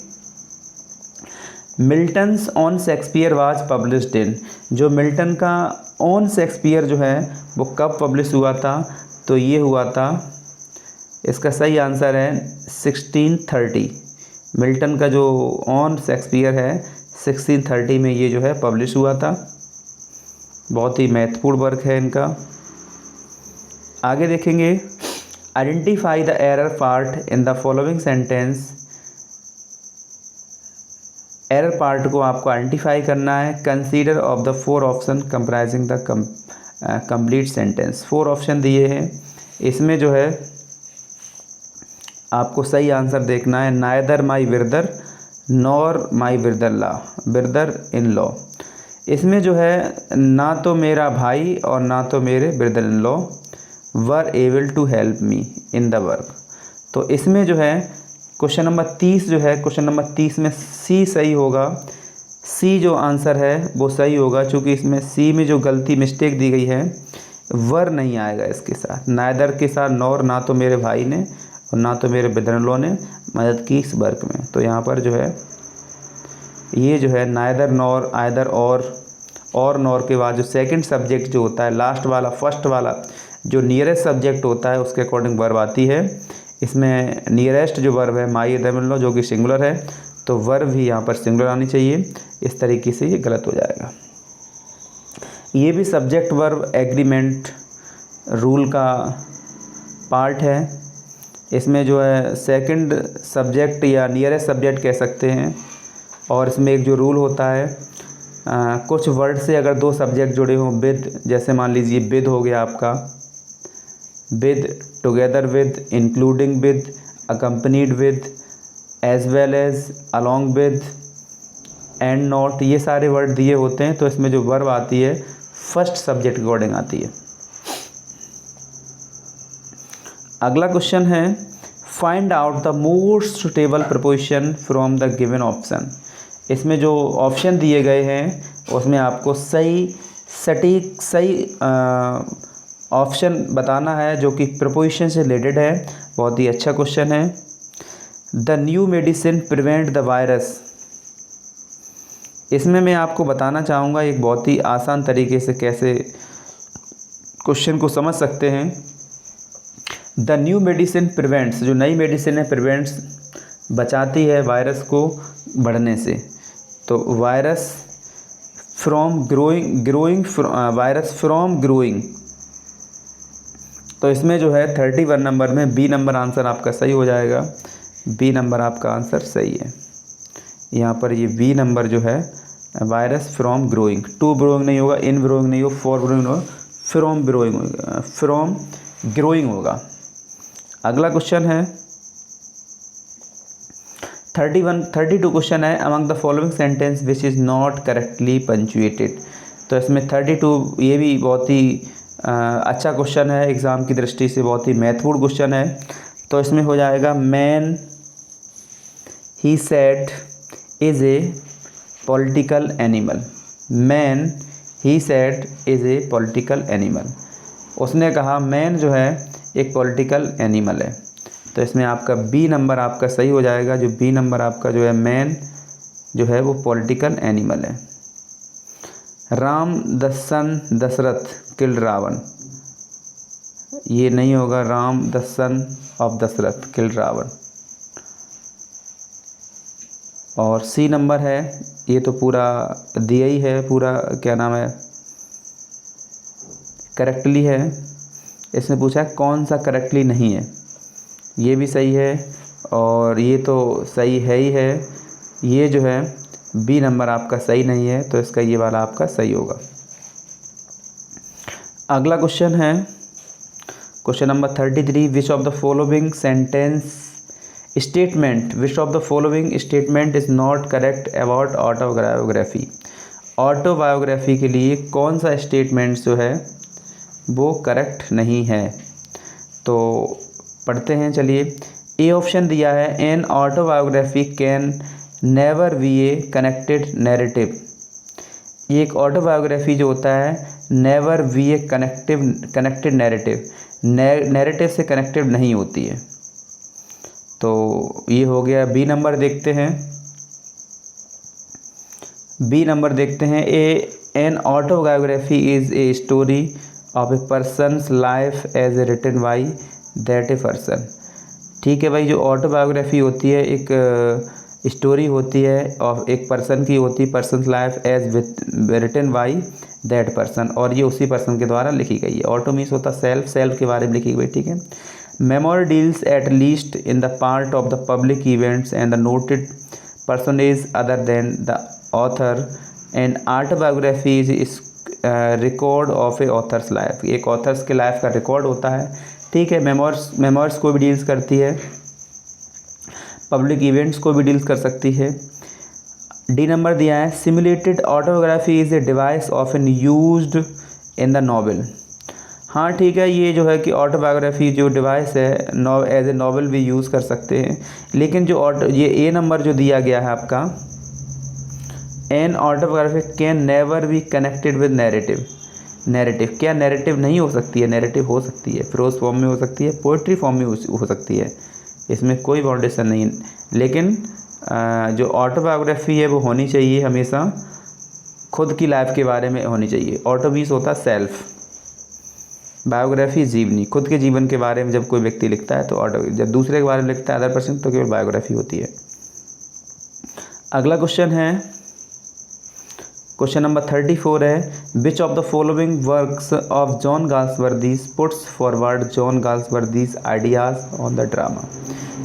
Milton's on Shakespeare was published in. जो मिल्टन का ऑन शेक्सपियर जो है वो कब पब्लिश हुआ था, तो ये हुआ था, इसका सही आंसर है 1630। मिल्टन का जो ऑन शेक्सपियर है 1630 में ये जो है पब्लिश हुआ था। बहुत ही महत्वपूर्ण वर्क है इनका। आगे देखेंगे, identify the error part in the following sentence. Error part को आपको आइडेंटिफाई करना है। Consider of the 4 option comprising the complete sentence. 4 option दिए हैं, इसमें जो है आपको सही आंसर देखना है। Neither my brother nor my brother in law. इसमें जो है ना तो मेरा भाई और ना तो मेरे brother in law were able to help me in the work. तो इसमें जो है क्वेश्चन नंबर 30 जो है, क्वेश्चन नंबर 30 में सी सही होगा। सी जो आंसर है वो सही होगा, क्योंकि इसमें सी में जो गलती मिस्टेक दी गई है, वर नहीं आएगा इसके साथ। नाइदर के साथ नॉर, ना तो मेरे भाई ने और ना तो मेरे ब्रदर इन लॉ ने मदद की इस वर्क में। तो यहाँ पर जो है ये जो है नाइदर नॉर, आइदर और नॉर के बाद जो सेकंड सब्जेक्ट जो होता है, लास्ट वाला फर्स्ट वाला जो नियरेस्ट सब्जेक्ट होता है, उसके अकॉर्डिंग वर्ब आती है। इसमें नियरेस्ट जो वर्ब है माई ब्रदर इन लॉ, जो कि सिंगुलर है, तो वर्ब भी यहाँ पर सिंगुलर आनी चाहिए। इस तरीके से ये गलत हो जाएगा। ये भी सब्जेक्ट वर्ब एग्रीमेंट रूल का पार्ट है। इसमें जो है सेकंड सब्जेक्ट या नियरेस्ट सब्जेक्ट कह सकते हैं, और इसमें एक जो रूल होता है, कुछ वर्ड से अगर 2 सब्जेक्ट जुड़े हों विद, जैसे मान लीजिए विद हो गया आपका, with, together with, including with, accompanied with, as well as, along with, and not, ये सारे वर्ड दिए होते हैं। तो इसमें जो वर्ब आती है फर्स्ट सब्जेक्ट के अकॉर्डिंग आती है। अगला क्वेश्चन है, find out the most suitable preposition from the given option. इसमें जो ऑप्शन दिए गए हैं उसमें आपको सटीक ऑप्शन बताना है जो कि प्रपोजिशन से रिलेटेड है। बहुत ही अच्छा क्वेश्चन है। The new medicine prevent the virus. इसमें मैं आपको बताना चाहूँगा एक बहुत ही आसान तरीके से कैसे क्वेश्चन को समझ सकते हैं। द न्यू मेडिसिन प्रिवेंट्स, जो नई मेडिसिन है प्रिवेंट्स बचाती है वायरस को बढ़ने से। तो virus from growing virus from growing. तो इसमें जो है 31 नंबर में बी नंबर आंसर आपका सही हो जाएगा। बी नंबर आपका आंसर सही है। यहाँ पर ये बी नंबर जो है virus from growing, to growing नहीं होगा, इन ग्रोइंग नहीं होगा, फॉर ग्रोइंग होगा, फ्रॉम ग्रोइंग होगा, फ्रॉम ग्रोइंग होगा। अगला क्वेश्चन है 32 क्वेश्चन है। Among the following sentence which is not correctly punctuated. तो इसमें 32 ये भी बहुत ही अच्छा क्वेश्चन है, एग्ज़ाम की दृष्टि से बहुत ही महत्वपूर्ण क्वेश्चन है। तो इसमें हो जाएगा man he said is a political animal. Man he said is a political animal. उसने कहा मैन जो है एक पॉलिटिकल एनिमल है। तो इसमें आपका बी नंबर आपका सही हो जाएगा। जो बी नंबर आपका जो है मैन जो है वो पॉलिटिकल एनिमल है। Ram the son Dashrath killed Ravan, ये नहीं होगा। Ram the son of Dashrath killed Ravan. और सी नंबर है, ये तो पूरा दिया ही है, पूरा क्या नाम है, करेक्टली है। इसमें पूछा है कौन सा करेक्टली नहीं है, ये भी सही है और ये तो सही है ही है। ये जो है बी नंबर आपका सही नहीं है, तो इसका ये वाला आपका सही होगा। अगला क्वेश्चन है question number 33। Which of the following statement is not correct about autobiography. Autobiography के लिए कौन सा स्टेटमेंट जो है वो करेक्ट नहीं है। तो पढ़ते हैं, चलिए। ए ऑप्शन दिया है an autobiography can never be A connected narrative. एक ऑटोबायोग्राफी जो होता है never be A connected narrative से कनेक्टेड नहीं होती है। तो ये हो गया बी नंबर। देखते हैं बी नंबर देखते हैं। An autobiography is a story of a person's life as a written by that a person. ठीक है भाई, जो ऑटोबायोग्राफी होती है एक स्टोरी होती है और एक पर्सन की होती है, person's life as written by that person, और ये उसी पर्सन के द्वारा लिखी गई है। ऑटो मीन्स होता सेल्फ के बारे में लिखी गई। ठीक है। Memory deals at least in the part of the public events and the noted personage other than the author, and autobiography is record of A authors life. एक ऑथर्स के लाइफ का रिकॉर्ड होता है। ठीक है। मेमोर्स को भी deals करती है, पब्लिक इवेंट्स को भी डील्स कर सकती है। डी नंबर दिया है simulated autobiography is a device often used in the novel. हाँ ठीक है, ये जो है कि ऑटोबायोग्राफी जो डिवाइस है एज ए नॉवेल भी यूज़ कर सकते हैं। लेकिन जो ये ए नंबर जो दिया गया है आपका, an autobiography can never be connected with narrative. क्या नैरेटिव नहीं हो सकती है? नैरेटिव हो सकती है, प्रोज फॉर्म में हो सकती है, पोइट्री फॉर्म में हो सकती है, इसमें कोई बाउंडेशन नहीं। लेकिन जो ऑटोबायोग्राफी है वो होनी चाहिए हमेशा खुद की लाइफ के बारे में होनी चाहिए। ऑटो मीन्स होता सेल्फ, बायोग्राफी जीवनी, खुद के जीवन के बारे में जब कोई व्यक्ति लिखता है तो ऑटो, जब दूसरे के बारे में लिखता है अदर पर्सन तो केवल बायोग्राफी होती है। अगला क्वेश्चन है क्वेश्चन नंबर 34 है which of the following works of John Galsworthy puts forward John Galsworthy's ideas on the drama.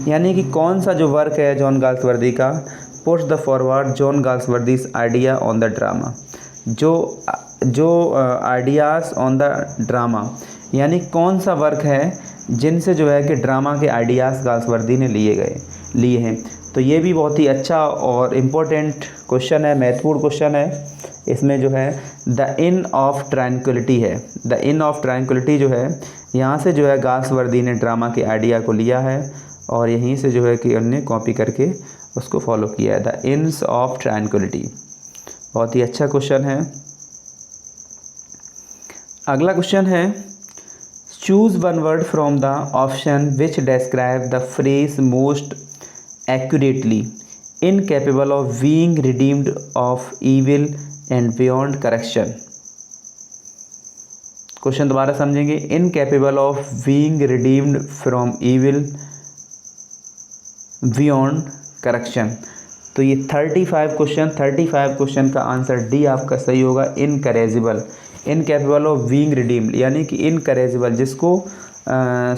यानी कि कौन सा जो वर्क है जॉन गाल्सवर्दी का, puts the forward John Galsworthy's idea on the drama. जो आइडियाज़ ऑन द ड्रामा, यानी कौन सा वर्क है जिनसे जो है कि ड्रामा के आइडियाज़ गाल्सवर्दी ने लिए हैं। तो ये भी बहुत ही अच्छा और इम्पोर्टेंट क्वेश्चन है, महत्वपूर्ण क्वेश्चन है। इसमें जो है द इन ऑफ ट्रैंक्विलिटी है। द इन ऑफ ट्रैंक्विलिटी जो है यहाँ से जो है गाल्सवर्दी ने ड्रामा के आइडिया को लिया है और यहीं से जो है कि उन्होंने कॉपी करके उसको फॉलो किया है। द इन्स ऑफ ट्रैंक्विलिटी, बहुत ही अच्छा क्वेश्चन है। अगला क्वेश्चन है choose one word from the option which describe the phrase most accurately incapable of being redeemed of evil and beyond correction. Question दोबारा समझेंगे। Incapable of being redeemed from evil beyond correction. तो ये 35 question का answer D आपका सही होगा। इनकरेजिबल, incapable of being redeemed, यानी कि इनकरेजिबल जिसको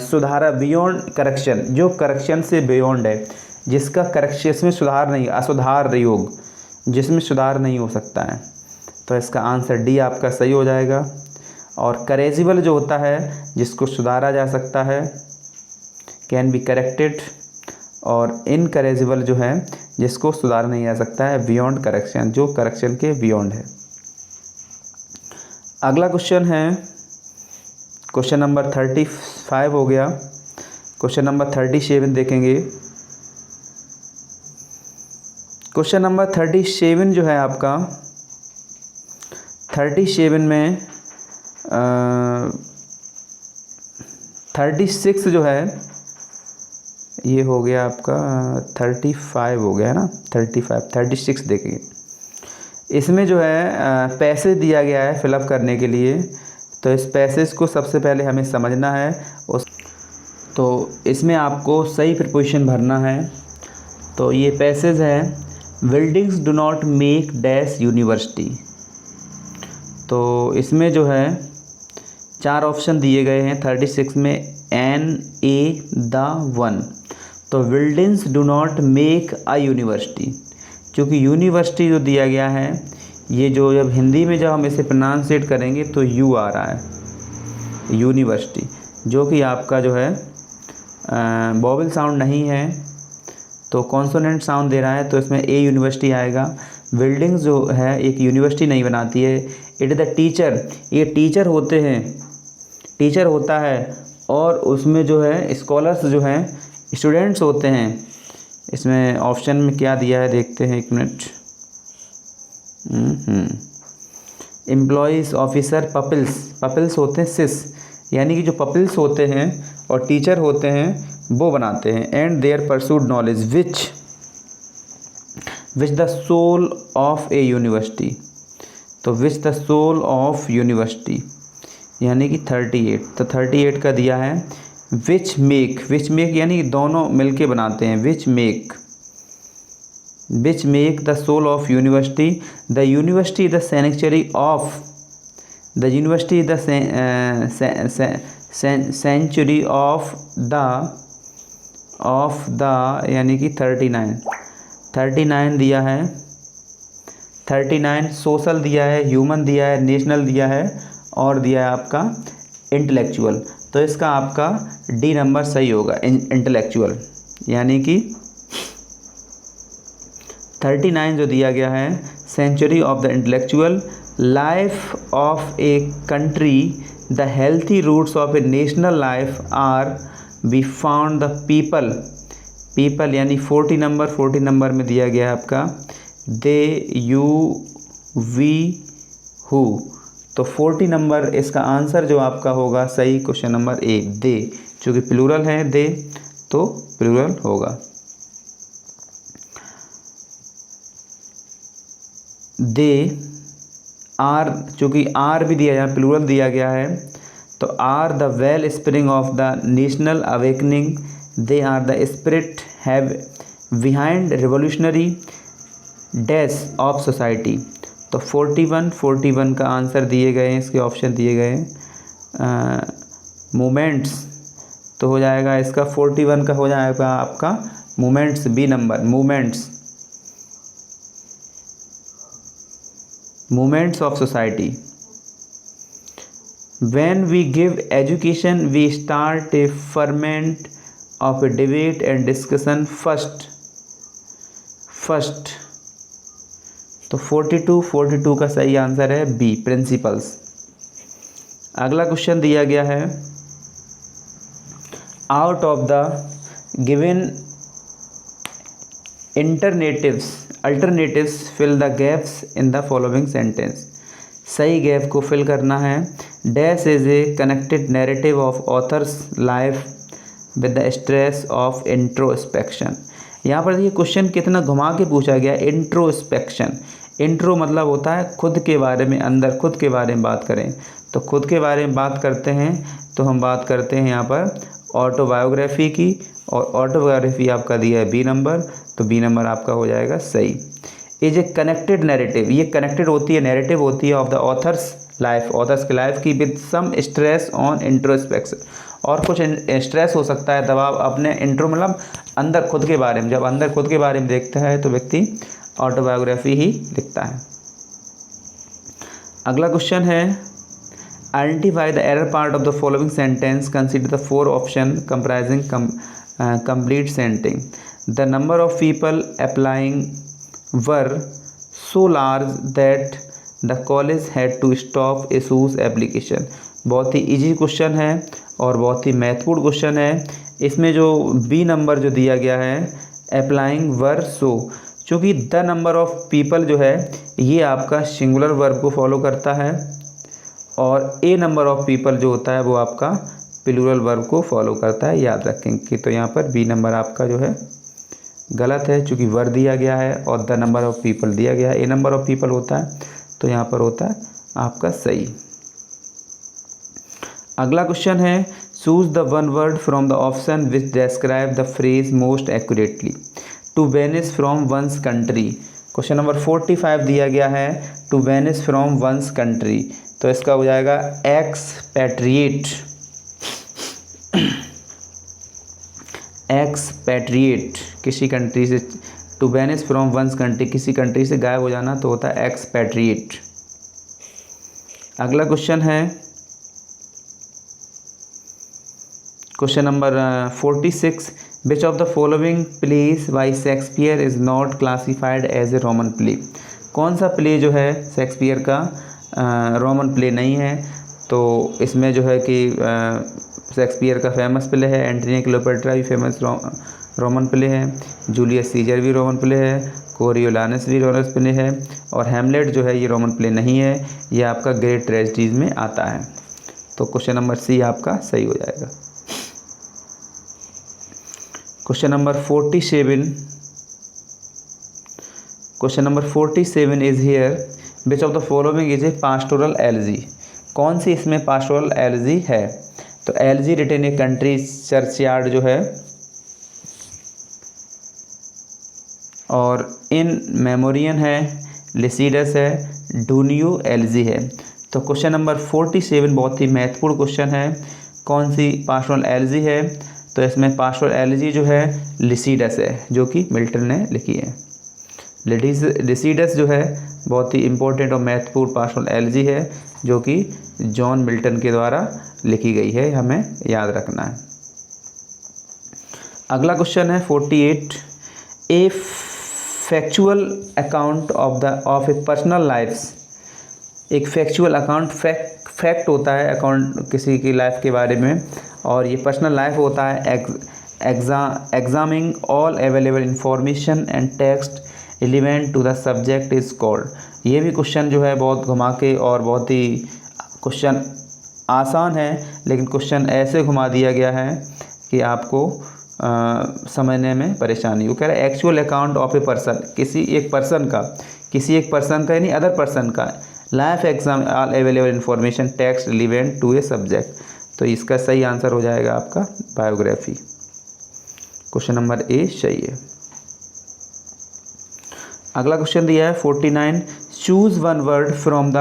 सुधारा, बियॉन्ड करेक्शन जो करेक्शन से बियॉन्ड है, जिसका करेक्शन इसमें सुधार नहीं, असुधार योग जिसमें सुधार नहीं हो सकता है। तो इसका आंसर डी आपका सही हो जाएगा। और करेजिबल जो होता है जिसको सुधारा जा सकता है, कैन बी करेक्टेड, और इनकरेजिबल जो है जिसको सुधारा नहीं जा सकता है, बियॉन्ड करेक्शन, जो करेक्शन के बियॉन्ड है। अगला क्वेश्चन है क्वेश्चन नंबर 35 हो गया। क्वेश्चन नंबर 37 देखेंगे। क्वेश्चन नंबर 37 जो है आपका 37 में 36 जो है ये हो गया आपका 35 हो गया है ना, 36 देखिए। इसमें जो है पैसेज दिया गया है फिलअप करने के लिए, तो इस पैसेज को सबसे पहले हमें समझना है। तो इसमें आपको सही प्रीपोजिशन भरना है। तो ये पैसेज है, buildings do not make dash university. तो इसमें जो है 4 ऑप्शन दिए गए हैं 36 में, एन, ए, द, वन। तो buildings do not make a university, क्योंकि यूनिवर्सिटी जो दिया गया है ये जो जब हिंदी में जब हम इसे प्रोनाउंसिएट करेंगे तो यू आ रहा है यूनिवर्सिटी, जो कि आपका जो है वोवेल साउंड नहीं है, तो कॉन्सोनेंट साउंड दे रहा है, तो इसमें ए यूनिवर्सिटी आएगा। बिल्डिंग्स जो है एक यूनिवर्सिटी नहीं बनाती है। इट इज़ द टीचर, ये टीचर होते हैं, टीचर होता है, और उसमें जो है स्कॉलर्स जो हैं स्टूडेंट्स होते हैं। इसमें ऑप्शन में क्या दिया है देखते हैं, एक मिनट। एम्प्लॉइज़, ऑफिसर, पपिल्स, पपिल्स होते हैं सिस, यानी कि जो पपिल्स होते हैं और टीचर होते हैं वो बनाते हैं। And their pursued knowledge which the soul of a university. तो which the soul of university यानी कि 38, तो 38 का दिया है विच मेक यानी कि दोनों मिलके बनाते हैं। Which make the soul of university, the university the century of, the university the century of the यानी कि 39 दिया है। 39 सोशल दिया है, ह्यूमन दिया है, नेशनल दिया है, और दिया है आपका इंटेलेक्चुअल। तो इसका आपका डी नंबर सही होगा, इंटेलेक्चुअल, यानी कि 39 जो दिया गया है, century of the intellectual, life of a country, the healthy roots of a national life are be found the people यानी 40 नंबर में दिया गया है आपका दे, यू, वी, हु। तो 40 नंबर इसका आंसर जो आपका होगा सही, क्वेश्चन नंबर ए, दे, चूँकि प्लूरल है दे तो प्लूरल होगा। दे आर, चूँकि आर भी दिया है, प्लूरल दिया गया है, तो are the well spring of the national awakening, they are the spirit have behind revolutionary dash of society. तो 41 का आंसर दिए गए हैं, इसके ऑप्शन दिए गए हैं। मोमेंट्स तो हो जाएगा इसका 41 का हो जाएगा आपका moments, B number, moments of society. When we give education we start a ferment of a debate and discussion first. तो 42 का सही आंसर है बी, प्रिंसिपल्स। अगला क्वेश्चन दिया गया है, out of the given alternatives fill the gaps in the following sentence. सही gap को फिल करना है। Dash is a connected narrative of author's life with the stress of introspection. यहाँ पर देखिए क्वेश्चन कितना घुमा के पूछा गया, इंट्रोस्पेक्शन। इंट्रो मतलब होता है खुद के बारे में, अंदर खुद के बारे में बात करें। तो खुद के बारे में बात करते हैं तो हम बात करते हैं यहाँ पर ऑटोबायोग्राफी की, और ऑटोबायोग्राफी आपका दिया है बी नंबर, तो बी नंबर आपका हो जाएगा सही। इज ए कनेक्टेड नैरेटिव, ये कनेक्टेड होती है, नैरेटिव होती है of the author's life, author's की लाइफ की, with some stress on introspection, और कुछ स्ट्रेस हो सकता है, दबाव अपने इंट्रो मतलब अंदर खुद के बारे में। जब अंदर खुद के बारे में देखता है तो व्यक्ति ऑटोबायोग्राफी ही लिखता है। अगला क्वेश्चन है, identify the error part of the following sentence, consider the 4 option comprising complete sentence. The number of people applying were so large that the college had to stop issues application. बहुत ही easy question है और बहुत ही महत्वपूर्ण question है। इसमें जो B number जो दिया गया है अप्लाइंग वर सो, क्योंकि द नंबर ऑफ पीपल जो है ये आपका सिंगुलर वर्ब को फॉलो करता है और ए नंबर ऑफ पीपल जो होता है वो आपका प्लूरल वर्ब को फॉलो करता है, याद रखेंगे। तो यहाँ पर बी नंबर आपका जो है गलत है, चूँकि वर दिया गया है और द नंबर ऑफ पीपल दिया गया है, ए नंबर ऑफ पीपल होता है, तो यहाँ पर होता है आपका सही। अगला क्वेश्चन है choose the one word from the option which describe the phrase most accurately. To vanish from one's country, question number 45 दिया गया है to vanish from one's country, तो इसका हो जाएगा एक्सपैट्रिएट। एक्सपैट्रिएट किसी कंट्री से, to vanish from one's country किसी कंट्री से गायब हो जाना, तो होता है एक्सपैट्रिएट। अगला क्वेश्चन है question number 46 which of the following place by Shakespeare is not classified as a Roman play. कौन सा प्ले जो है शेक्सपियर का रोमन प्ले नहीं है, तो इसमें जो है कि शेक्सपियर का फेमस प्ले है एंटनी एंड क्लियोपेट्रा भी फेमस रोमन प्ले है, जूलियस सीजर भी रोमन प्ले है, कोरियोलानस भी रोमन प्ले है, और हैमलेट जो है ये रोमन प्ले नहीं है, ये आपका ग्रेट ट्रेजेडीज में आता है। तो क्वेश्चन नंबर सी आपका सही हो जाएगा। Question number 47, question number 47 is here which of the following is a pastoral elegy. कौन सी इसमें पास्टोरल एलजी है, तो elegy written a country churchyard जो है और इन मेमोरियन है, लिसिडस है, डूनियो एलजी है। तो क्वेश्चन नंबर 47 बहुत ही महत्वपूर्ण क्वेश्चन है, कौन सी पास्टोरल एलजी है, तो इसमें पास्टोरल एलजी जो है लिसिडस है जो कि मिल्टन ने लिखी है। लिसिडस जो है बहुत ही इम्पोर्टेंट और महत्वपूर्ण पास्टोरल एलजी है जो कि जॉन मिल्टन के द्वारा लिखी गई है, हमें याद रखना है। अगला क्वेश्चन है 48 a factual account of a personal life's. एक फैक्चुअल अकाउंट फैक्ट होता है अकाउंट किसी की लाइफ के बारे में, और ये पर्सनल लाइफ होता है examining all available information and text element to the subject is called. ये भी क्वेश्चन जो है बहुत घुमा के और बहुत ही क्वेश्चन आसान है, लेकिन क्वेश्चन ऐसे घुमा दिया गया है कि आपको समझने में परेशानी। वो कह रहा है actual account of a person, किसी एक पर्सन का यानी अदर पर्सन का life exam all available information text relevant to a subject, तो इसका सही आंसर हो जाएगा आपका बायोग्राफी। क्वेश्चन नंबर ए सही है। अगला क्वेश्चन दिया है 49 choose one word from the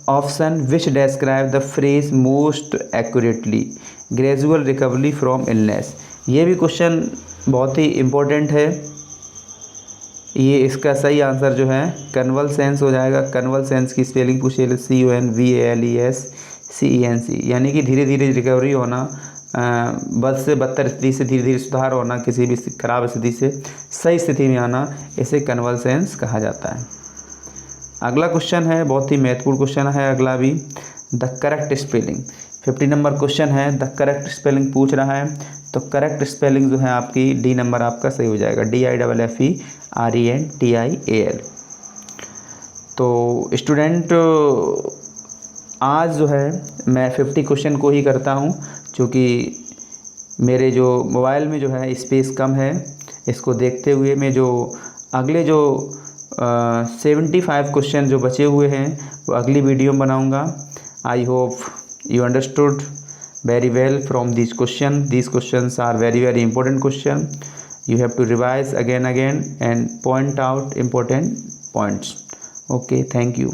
option which describe the phrase most accurately gradual recovery from illness. ये भी क्वेश्चन बहुत ही इम्पोर्टेंट है। ये इसका सही आंसर जो है कन्वलसेंस हो जाएगा। कन्वलसेंस की स्पेलिंग पूछे CONVALESCENC, यानी कि धीरे धीरे रिकवरी होना, बद से बदतर स्थिति से धीरे धीरे सुधार होना, किसी भी खराब स्थिति से सही स्थिति में आना, इसे कन्वलसेंस कहा जाता है। अगला क्वेश्चन है बहुत ही महत्वपूर्ण क्वेश्चन है अगला भी, the correct spelling. 50 number question है, द करेक्ट स्पेलिंग पूछ रहा है, तो करेक्ट स्पेलिंग जो है आपकी डी नंबर आपका सही हो जाएगा, DIFFERENTIAL। तो स्टूडेंट आज जो है मैं 50 क्वेश्चन को ही करता हूँ, क्योंकि मेरे जो मोबाइल में जो है स्पेस कम है। इसको देखते हुए मैं जो अगले जो 75 क्वेश्चन जो बचे हुए हैं वो अगली वीडियो में बनाऊँगा। I hope you understood very well from these questions are very important question. You have to revise again and point out important points. Okay, thank you.